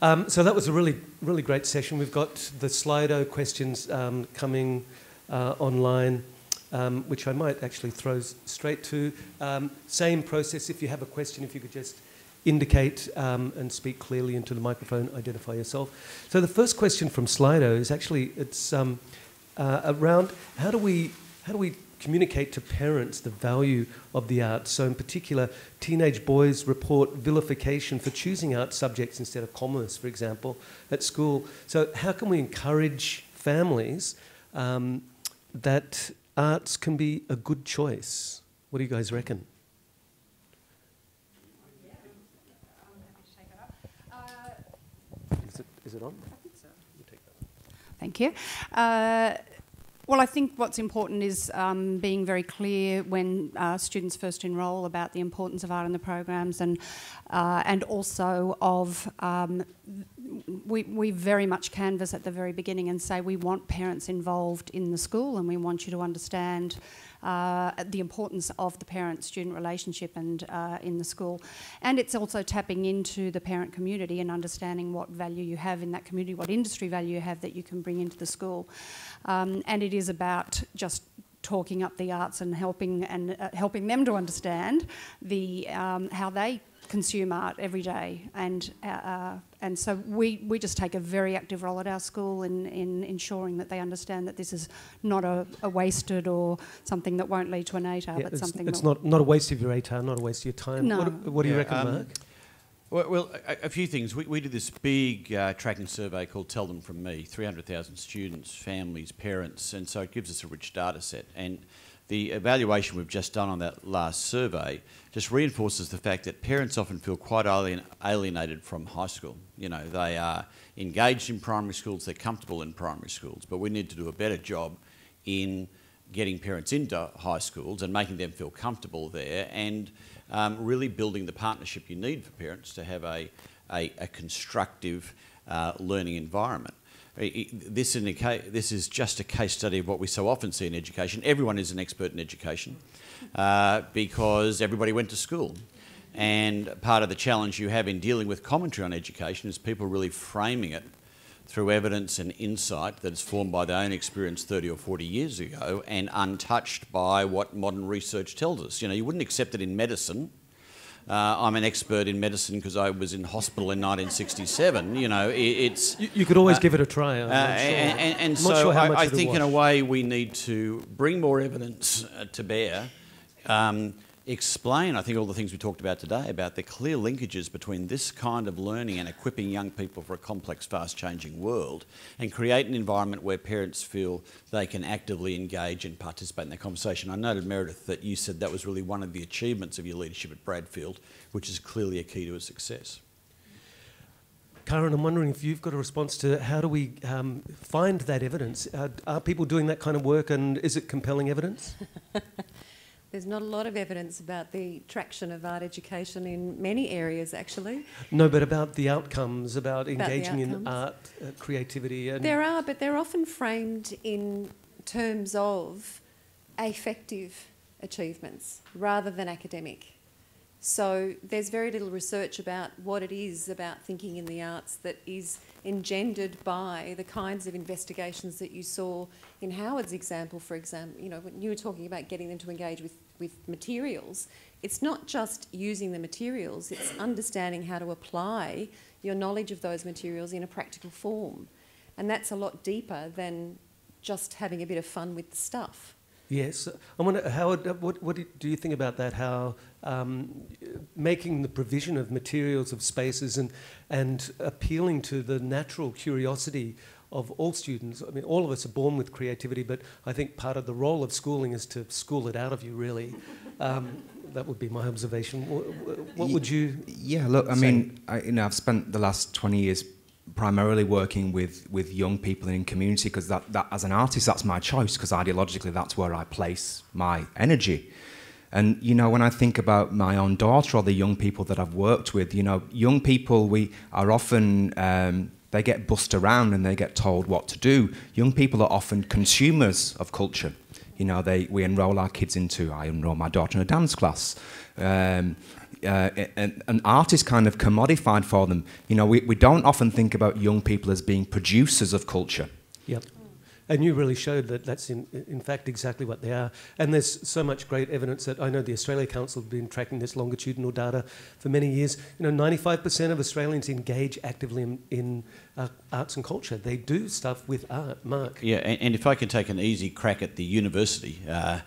So that was a really great session. We've got the Slido questions coming online, which I might actually throw straight to. Same process. If you have a question, if you could just indicate and speak clearly into the microphone, identify yourself. So the first question from Slido is actually around how do we communicate to parents the value of the arts? So in particular, teenage boys report vilification for choosing art subjects instead of commerce, for example, at school. So how can we encourage families that arts can be a good choice? What do you guys reckon? Is it on? I think so. You take that. Thank you. Well, I think what's important is being very clear when students first enrol about the importance of art in the programs, and also of we very much canvass at the very beginning and say we want parents involved in the school, and we want you to understand the importance of the parent-student relationship and in the school. And it's also tapping into the parent community and understanding what value you have in that community, what industry value you have that you can bring into the school. And it is about just talking up the arts and helping them to understand the how they consume art every day, and so we just take a very active role at our school in ensuring that they understand that this is not a wasted or something that won't lead to an ATAR, but something it's not a waste of your ATAR, not a waste of your time. No. What do you reckon, Mark? Well, a few things. We did this big tracking survey called Tell Them From Me, 300,000 students, families, parents, and so it gives us a rich data set. And the evaluation we've just done on that last survey just reinforces the fact that parents often feel quite alienated from high school. You know, they are engaged in primary schools, they're comfortable in primary schools, but we need to do a better job in getting parents into high schools and making them feel comfortable there, and really building the partnership you need for parents to have a constructive learning environment. This is just a case study of what we so often see in education. Everyone is an expert in education because everybody went to school. And part of the challenge you have in dealing with commentary on education is people really framing it through evidence and insight that is formed by their own experience 30 or 40 years ago and untouched by what modern research tells us. You know, you wouldn't accept it in medicine. I'm an expert in medicine because I was in hospital in 1967. You know, it's... You could always give it a try. I'm not sure. And so I think in a way we need to bring more evidence to bear, explain, I think, all the things we talked about today about the clear linkages between this kind of learning and equipping young people for a complex, fast-changing world, and create an environment where parents feel they can actively engage and participate in that conversation. I noted, Meredith, that you said that was really one of the achievements of your leadership at Bradfield, which is clearly a key to a success. Karen, I'm wondering if you've got a response to how do we find that evidence? Are people doing that kind of work, and is it compelling evidence? There's not a lot of evidence about the traction of art education in many areas, actually. No, but about the outcomes, about engaging in art, creativity. And there are, but they're often framed in terms of affective achievements rather than academic. So there's very little research about what it is about thinking in the arts that is engendered by the kinds of investigations that you saw in Howard's example, for example. You know, when you were talking about getting them to engage with materials, it's not just using the materials, it's understanding how to apply your knowledge of those materials in a practical form. And that's a lot deeper than just having a bit of fun with the stuff. Yes. I wonder, Howard, what do you think about that, how making the provision of materials, of spaces, and appealing to the natural curiosity of all students? I mean, all of us are born with creativity, but I think part of the role of schooling is to school it out of you, really. That would be my observation. What would you Yeah, look, I say? mean, I've spent the last 20 years primarily working with young people in community, because that as an artist, that's my choice, because ideologically that's where I place my energy. And, you know, when I think about my own daughter or the young people that I've worked with, you know, young people, we are often, they get bussed around and they get told what to do. Young people are often consumers of culture. You know, we enrol our kids into, I enrol my daughter in a dance class. and art is kind of commodified for them. You know, we don't often think about young people as being producers of culture. Yep. And you really showed that that's in fact exactly what they are. And there's so much great evidence that I know the Australia Council have been tracking this longitudinal data for many years. You know, 95% of Australians engage actively in arts and culture. They do stuff with art, Mark. Yeah, and if I can take an easy crack at the university Go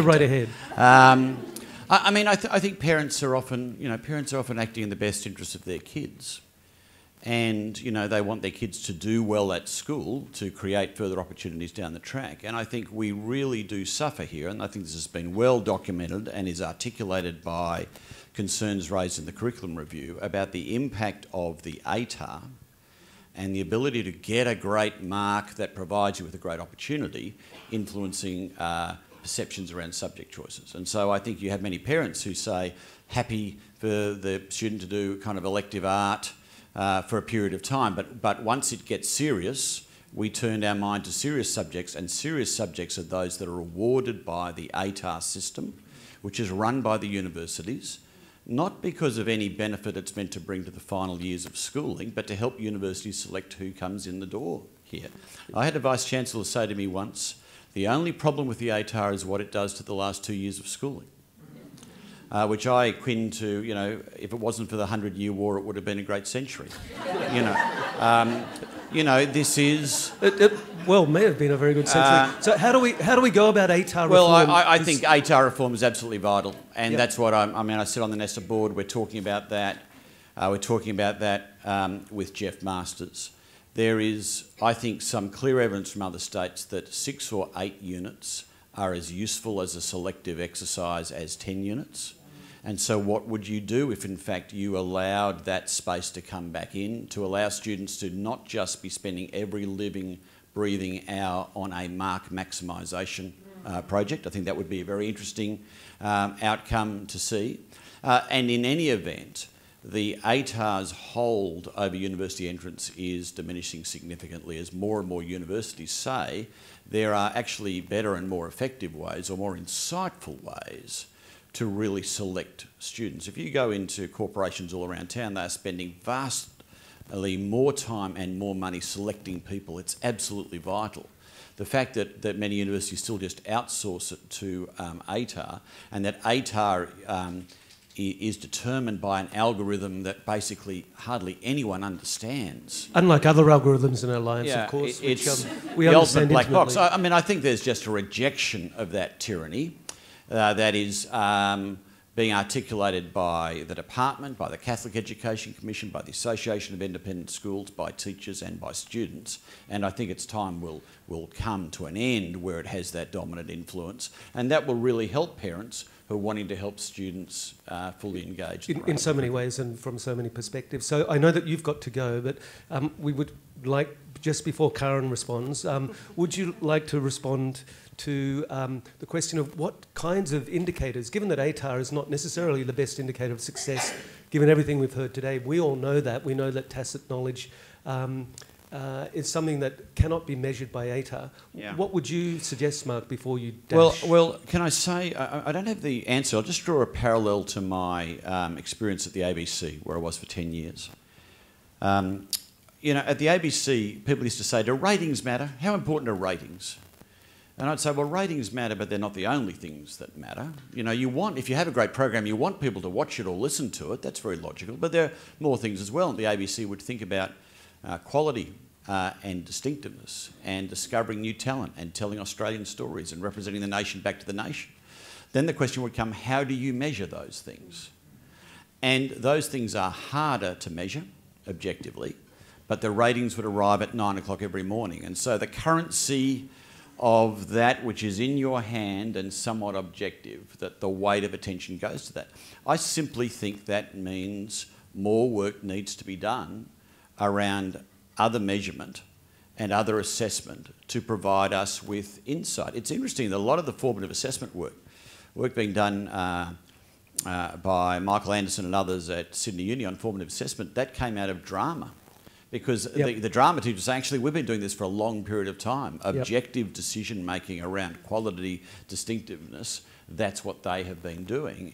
right ahead. I mean, I think parents are often acting in the best interest of their kids. And, you know, they want their kids to do well at school to create further opportunities down the track. And I think we really do suffer here, and I think this has been well documented and is articulated by concerns raised in the curriculum review about the impact of the ATAR and the ability to get a great mark that provides you with a great opportunity, influencing perceptions around subject choices. And so I think you have many parents who say, happy for the student to do kind of elective art for a period of time, but once it gets serious, we turned our mind to serious subjects, and serious subjects are those that are awarded by the ATAR system, which is run by the universities, not because of any benefit it's meant to bring to the final years of schooling, but to help universities select who comes in the door here. I had a Vice-Chancellor say to me once, the only problem with the ATAR is what it does to the last 2 years of schooling. Which I quinned to, you know, if it wasn't for the 100-Year War, it would have been a great century. This is... Well, may have been a very good century. So how do we go about ATAR reform? Well, I think ATAR reform is absolutely vital, and that's what I sit on the NESA board. We're talking about that. With Jeff Masters. There is, I think, some clear evidence from other states that 6 or 8 units are as useful as a selective exercise as 10 units. And so what would you do if, in fact, you allowed that space to come back in, to allow students to not just be spending every living, breathing hour on a mark maximisation project? I think that would be a very interesting outcome to see. And in any event, the ATAR's hold over university entrance is diminishing significantly as more and more universities say there are actually better and more effective ways, or more insightful ways, to really select students. If you go into corporations all around town, they are spending vastly more time and more money selecting people. It's absolutely vital. The fact that many universities still just outsource it to ATAR, and that ATAR is determined by an algorithm that basically hardly anyone understands. Unlike other algorithms in our lives, of course, it's we the understand ultimate black box. intimately. I think there's just a rejection of that tyranny that is being articulated by the department, by the Catholic Education Commission, by the Association of Independent Schools, by teachers and by students. And I think its time will come to an end where it has that dominant influence, and that will really help parents who are wanting to help students fully engage. In so many ways and from so many perspectives. So I know that you've got to go, but we would like, just before Karen responds, would you like to respond to the question of what kinds of indicators, given that ATAR is not necessarily the best indicator of success, given everything we've heard today, we all know that. We know that tacit knowledge is something that cannot be measured by ATAR. Yeah. What would you suggest, Mark, before you dash? Well, can I say, I don't have the answer. I'll just draw a parallel to my experience at the ABC, where I was for 10 years. At the ABC, people used to say, do ratings matter? How important are ratings? And I'd say, well, ratings matter, but they're not the only things that matter. If you have a great program, you want people to watch it or listen to it. That's very logical. But there are more things as well. The ABC would think about quality and distinctiveness, and discovering new talent, and telling Australian stories, and representing the nation back to the nation. Then the question would come, how do you measure those things? And those things are harder to measure objectively, but the ratings would arrive at 9 o'clock every morning. And so the currency of that which is in your hand and somewhat objective, that the weight of attention goes to that. I simply think that means more work needs to be done around other measure,ment and other assessment to provide us with insight. It's interesting that a lot of the formative assessment work being done by Michael Anderson and others at Sydney Uni on formative assessment, that came out of drama. Because the drama teachers say, actually, we've been doing this for a long period of time. Objective decision-making around quality, distinctiveness, that's what they have been doing.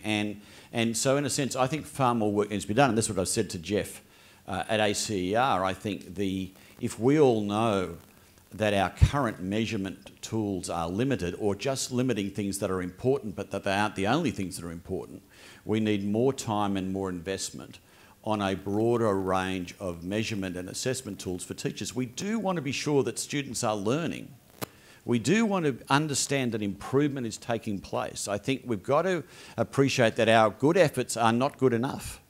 And so in a sense, I think far more work needs to be done. And that's what I've said to Jeff at ACER. I think if we all know that our current measurement tools are limited, or just limiting things that are important but that they aren't the only things that are important, we need more time and more investment on a broader range of measurement and assessment tools for teachers. We do want to be sure that students are learning. We do want to understand that improvement is taking place. I think we've got to appreciate that our good efforts are not good enough.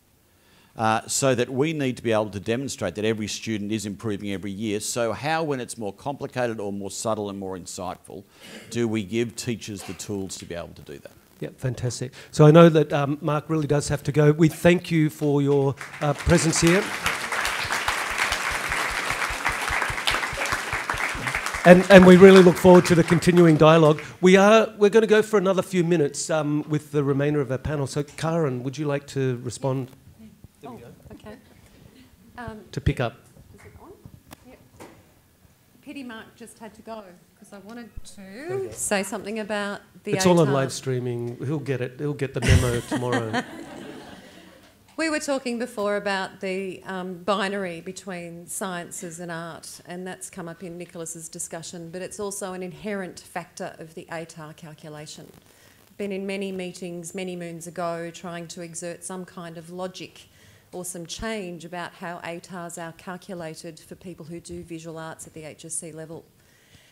So that we need to be able to demonstrate that every student is improving every year. So how, when it's more complicated or more subtle and more insightful, do we give teachers the tools to be able to do that? Yeah, fantastic. So I know that Mark really does have to go. We thank you for your presence here. And we really look forward to the continuing dialogue. We're going to go for another few minutes with the remainder of our panel. So Karen, would you like to respond? There we go. Okay. To pick up. Is it on? Yep. Pity Mark just had to go because I wanted to say something about the It's all on ATAR. live streaming. He'll get it. He'll get the memo tomorrow. We were talking before about the binary between sciences and art, and that's come up in Nicholas's discussion, but it's also an inherent factor of the ATAR calculation. Been in many meetings many moons ago trying to exert some kind of logic or some change about how ATARs are calculated for people who do visual arts at the HSC level.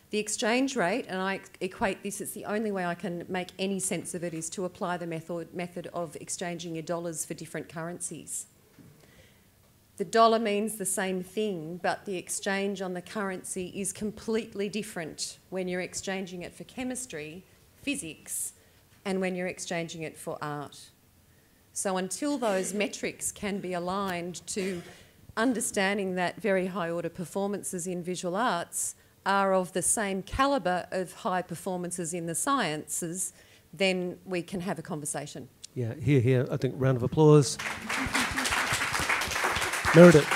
The exchange rate, and I equate this, it's the only way I can make any sense of it, is to apply the method of exchanging your dollars for different currencies. The dollar means the same thing, but the exchange on the currency is completely different when you're exchanging it for chemistry, physics, and when you're exchanging it for art. So until those metrics can be aligned to understanding that very high order performances in visual arts are of the same calibre of high performances in the sciences, then we can have a conversation. Yeah, here. I think round of applause. Meredith.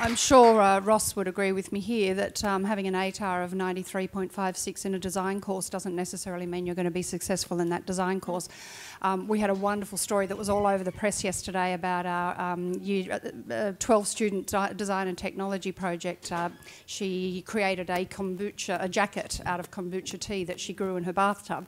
I'm sure Ross would agree with me here that having an ATAR of 93.56 in a design course doesn't necessarily mean you're going to be successful in that design course. We had a wonderful story that was all over the press yesterday about our 12-student design and technology project. She created a jacket out of kombucha tea that she grew in her bathtub.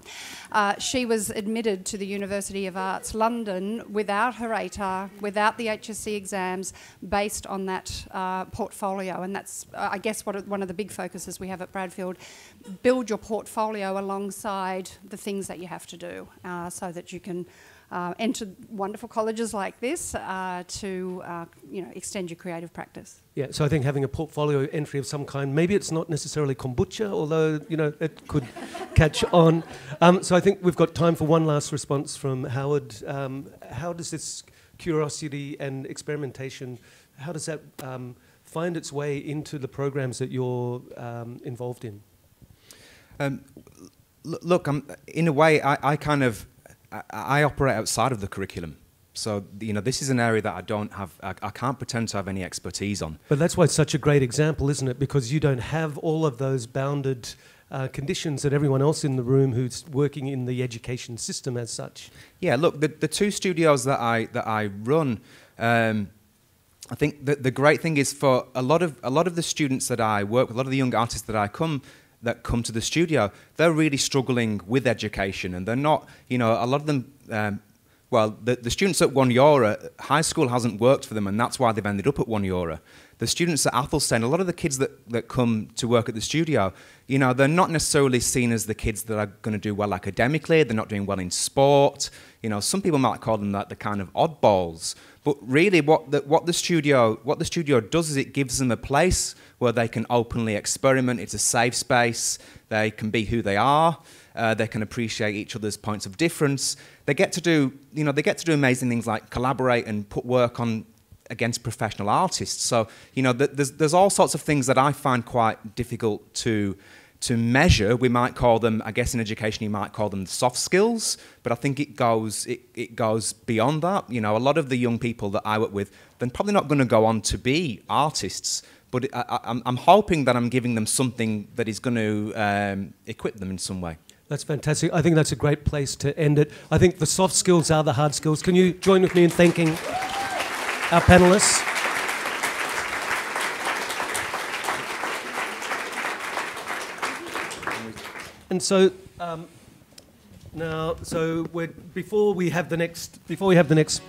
She was admitted to the University of Arts London without her ATAR, without the HSC exams, based on that portfolio, and that's, I guess, one of the big focuses we have at Bradfield. Build your portfolio alongside the things that you have to do so that you can enter wonderful colleges like this to extend your creative practice. Yeah, so I think having a portfolio entry of some kind, maybe it's not necessarily kombucha, although, it could catch on. So I think we've got time for one last response from Howard. How does this curiosity and experimentation, how does that find its way into the programs that you're involved in? Look, in a way, I operate outside of the curriculum. So, this is an area that I can't pretend to have any expertise on. But that's why it's such a great example, isn't it? Because you don't have all of those bounded conditions that everyone else in the room who's working in the education system as such. Yeah, look, the two studios that I run, I think the great thing is for a lot of the students that I work with, a lot of the young artists that come to the studio, they're really struggling with education, and they're not, a lot of them, the students at One Euro, high school hasn't worked for them, and that's why they've ended up at One Euro. The students at Athelstane, a lot of the kids that come to work at the studio, they're not necessarily seen as the kids that are going to do well academically, they're not doing well in sport. Some people might call them the kind of oddballs. But really what the studio does is it gives them a place where they can openly experiment. It's a safe space. They can be who they are. They can appreciate each other's points of difference. They get to do amazing things like collaborate and put work on against professional artists. So, there's all sorts of things that I find quite difficult to measure. We might call them, I guess in education you might call them soft skills, but I think it goes beyond that. A lot of the young people that I work with, they're probably not going to go on to be artists, but I'm hoping that I'm giving them something that is going to equip them in some way. That's fantastic. I think that's a great place to end it. I think the soft skills are the hard skills. Can you join with me in thanking our panellists? And so now, before we have the next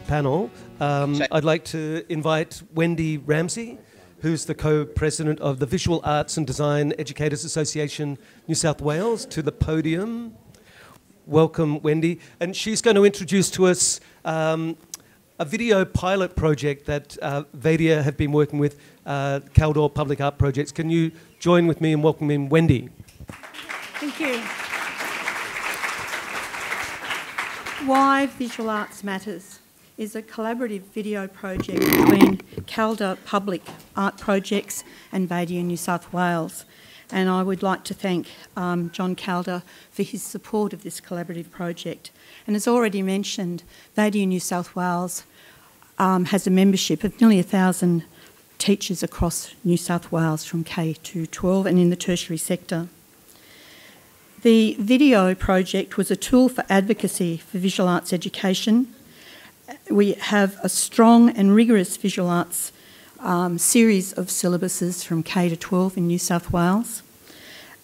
panel, I'd like to invite Wendy Ramsey, who's the co-president of the Visual Arts and Design Educators Association New South Wales, to the podium. Welcome, Wendy. And she's going to introduce to us a video pilot project that Vadia have been working with, Kaldor Public Art Projects. Can you join with me in welcoming Wendy? Thank you. Why Visual Arts Matters is a collaborative video project between Kaldor Public Art Projects and Vadia New South Wales. And I would like to thank John Kaldor for his support of this collaborative project. And as already mentioned, Vadia New South Wales has a membership of nearly 1,000 teachers across New South Wales from K to 12 and in the tertiary sector. The video project was a tool for advocacy for visual arts education. We have a strong and rigorous visual arts series of syllabuses from K to 12 in New South Wales.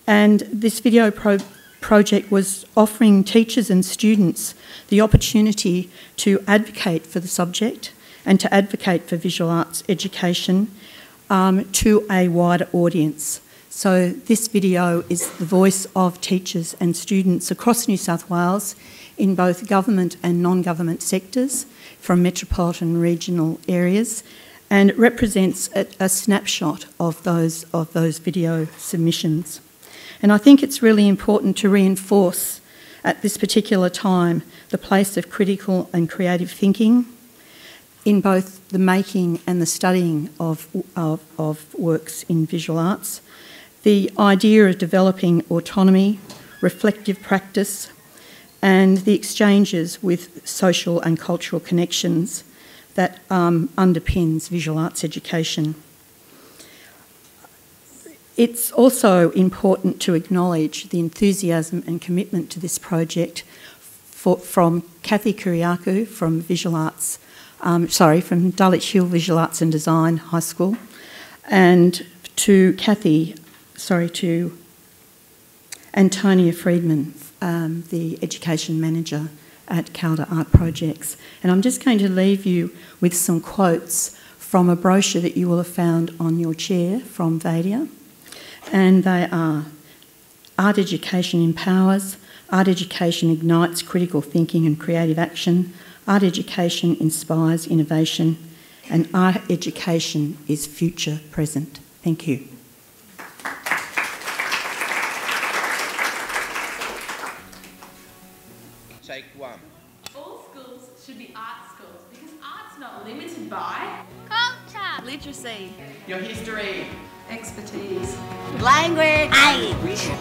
And this video project was offering teachers and students the opportunity to advocate for the subject and to advocate for visual arts education to a wider audience. So this video is the voice of teachers and students across New South Wales in both government and non-government sectors from metropolitan and regional areas, and it represents a snapshot of those video submissions. And I think it's really important to reinforce at this particular time the place of critical and creative thinking in both the making and the studying of works in visual arts, the idea of developing autonomy, reflective practice, and the exchanges with social and cultural connections that underpins visual arts education. It's also important to acknowledge the enthusiasm and commitment to this project from Kathy Kuriaku from from Dulwich Hill Visual Arts and Design High School, and to Antonia Friedman, the Education Manager at Kaldor Art Projects. And I'm just going to leave you with some quotes from a brochure that you will have found on your chair from Vadia. And they are: art education empowers, art education ignites critical thinking and creative action, art education inspires innovation, and art education is future present. Thank you. Take one. All schools should be art schools because art's not limited by culture, literacy, Your history. expertise, language,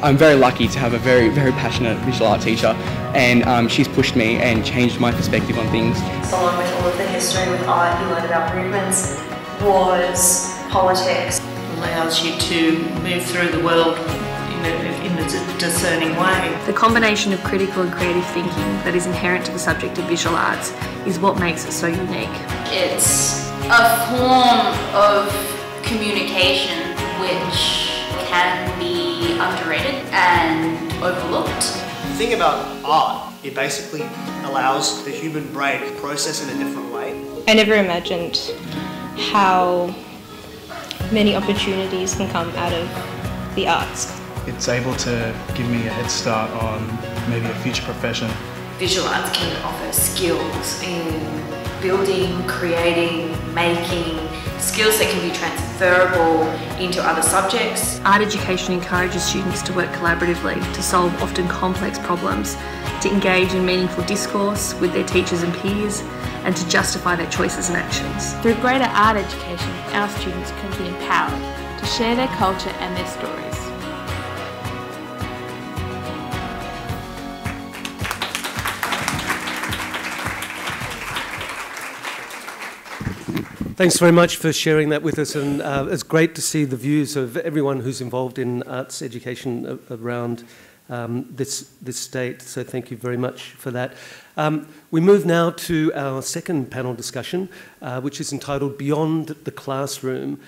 I'm very lucky to have a very, very passionate visual art teacher, and she's pushed me and changed my perspective on things. Along with all of the history with art, you learn about movements, wars, politics. It allows you to move through the world in a discerning way. The combination of critical and creative thinking that is inherent to the subject of visual arts is what makes it so unique. It's a form of communication which can be underrated and overlooked. The thing about art, it basically allows the human brain to process in a different way. I never imagined how many opportunities can come out of the arts. It's able to give me a head start on maybe a future profession. Visual arts can offer skills in building, creating, making, skills that can be transferable into other subjects. Art education encourages students to work collaboratively to solve often complex problems, to engage in meaningful discourse with their teachers and peers, and to justify their choices and actions. Through greater art education, our students can be empowered to share their culture and their stories. Thanks very much for sharing that with us, and it's great to see the views of everyone who's involved in arts education around this state. So thank you very much for that. We move now to our second panel discussion, which is entitled Beyond the Classroom,